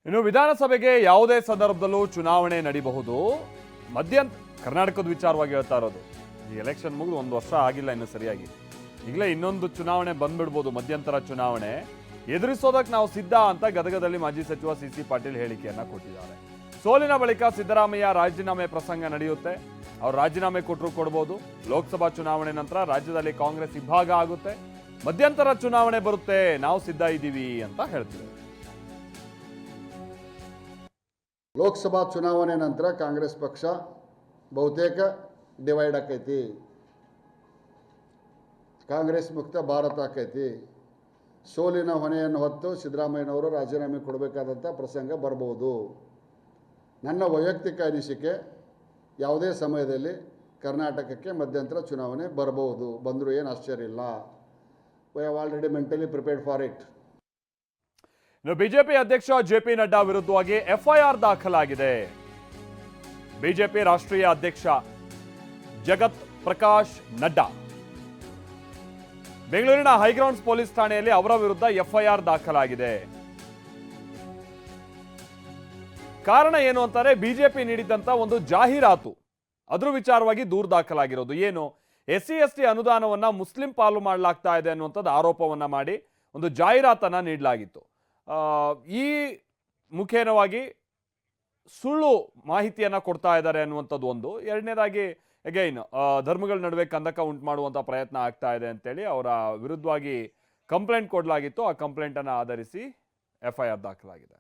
ಇನ್ನು ವಿಧಾನಸಭೆಗೆ ಯಾವುದೇ ಸಂದರ್ಭದಲ್ಲೂ ಚುನಾವಣೆ ನಡೀಬಹುದು. ಕರ್ನಾಟಕದ ವಿಚಾರವಾಗಿ ಹೇಳ್ತಾ ಇರೋದು. ಈ ಎಲೆಕ್ಷನ್ ಮುಗಿದು 1 ವರ್ಷ ಆಗಿಲ್ಲ ಇನ್ನು ಸರಿಯಾಗಿ. ಈಗಲೇ ಇನ್ನೊಂದು ಚುನಾವಣೆ ಬಂದ್ಬಿಡ್ಬೋದು, ಮಧ್ಯಂತರ ಚುನಾವಣೆ. ಎದುರಿಸೋದಕ್ಕೆ ನಾವು ಸಿದ್ಧ ಅಂತ ಗದಗದಲ್ಲಿ ಮಾಜಿ ಸಚಿವ ಸಿ ಪಾಟೀಲ್ ಹೇಳಿಕೆಯನ್ನ ಕೊಟ್ಟಿದ್ದಾರೆ. ಸೋಲಿನ ಬಳಿಕ ಸಿದ್ದರಾಮಯ್ಯ ರಾಜೀನಾಮೆ ಪ್ರಸಂಗ ನಡೆಯುತ್ತೆ. ಅವ್ರು ರಾಜೀನಾಮೆ ಕೊಟ್ಟರು ಕೊಡ್ಬೋದು. ಲೋಕಸಭಾ ಚುನಾವಣೆ ನಂತರ ರಾಜ್ಯದಲ್ಲಿ ಕಾಂಗ್ರೆಸ್ ಇಬ್ಬಾಗ ಆಗುತ್ತೆ. ಮಧ್ಯಂತರ ಚುನಾವಣೆ ಬರುತ್ತೆ, ನಾವು ಸಿದ್ಧ ಇದ್ದೀವಿ ಅಂತ ಹೇಳ್ತೀವಿ. ಲೋಕಸಭಾ ಚುನಾವಣೆ ನಂತರ ಕಾಂಗ್ರೆಸ್ ಪಕ್ಷ ಬಹುತೇಕ ಡಿವೈಡ್ ಆಕೈತಿ. ಕಾಂಗ್ರೆಸ್ ಮುಕ್ತ ಭಾರತ ಆಕೈತಿ. ಸೋಲಿನ ಹೊಣೆಯನ್ನು ಹೊತ್ತು ಸಿದ್ದರಾಮಯ್ಯನವರು ರಾಜೀನಾಮೆ ಕೊಡಬೇಕಾದಂಥ ಪ್ರಸಂಗ ಬರ್ಬೋದು. ನನ್ನ ವೈಯಕ್ತಿಕ ಅನಿಸಿಕೆ, ಯಾವುದೇ ಸಮಯದಲ್ಲಿ ಕರ್ನಾಟಕಕ್ಕೆ ಮಧ್ಯಂತರ ಚುನಾವಣೆ ಬರ್ಬೋದು. ಬಂದರೂ ಏನು ಆಶ್ಚರ್ಯ ಇಲ್ಲ. We have already mentally prepared for it. ಇನ್ನು ಬಿಜೆಪಿ ಅಧ್ಯಕ್ಷ ಜೆಪಿ ನಡ್ಡಾ ವಿರುದ್ಧವಾಗಿ ಎಫ್ಐಆರ್ ದಾಖಲಾಗಿದೆ. ಬಿಜೆಪಿ ರಾಷ್ಟ್ರೀಯ ಅಧ್ಯಕ್ಷ ಜಗತ್ ಪ್ರಕಾಶ್ ನಡ್ಡಾ ಬೆಂಗಳೂರಿನ ಹೈಗ್ರೌಂಡ್ಸ್ ಪೊಲೀಸ್ ಠಾಣೆಯಲ್ಲಿ ಅವರ ವಿರುದ್ಧ ಎಫ್ಐಆರ್ ದಾಖಲಾಗಿದೆ. ಕಾರಣ ಏನು ಅಂತಾರೆ, ಬಿಜೆಪಿ ನೀಡಿದಂತ ಒಂದು ಜಾಹೀರಾತು, ಅದ್ರ ವಿಚಾರವಾಗಿ ದೂರು ದಾಖಲಾಗಿರೋದು. ಏನು, SC/ST ಅನುದಾನವನ್ನ ಮುಸ್ಲಿಂ ಪಾಲು ಮಾಡಲಾಗ್ತಾ ಇದೆ ಅನ್ನುವಂಥದ್ದು ಆರೋಪವನ್ನ ಮಾಡಿ ಒಂದು ಜಾಹೀರಾತನ್ನ ನೀಡಲಾಗಿತ್ತು. ಈ ಮುಖೇನವಾಗಿ ಸುಳ್ಳು ಮಾಹಿತಿಯನ್ನ ಕೊಡ್ತಾ ಇದ್ದಾರೆ ಅನ್ನುವಂಥದ್ದು ಒಂದು. ಎರಡನೇದಾಗಿ ಅಗೈನ್ ಧರ್ಮಗಳ ನಡುವೆ ಕಂದಕ ಉಂಟು ಮಾಡುವಂಥ ಪ್ರಯತ್ನ ಆಗ್ತಾ ಇದೆ ಅಂತೇಳಿ ಅವರ ವಿರುದ್ಧವಾಗಿ ಕಂಪ್ಲೇಂಟ್ ಕೊಡಲಾಗಿತ್ತು. ಆ ಕಂಪ್ಲೇಂಟನ್ನು ಆಧರಿಸಿ FIR ದಾಖಲಾಗಿದೆ.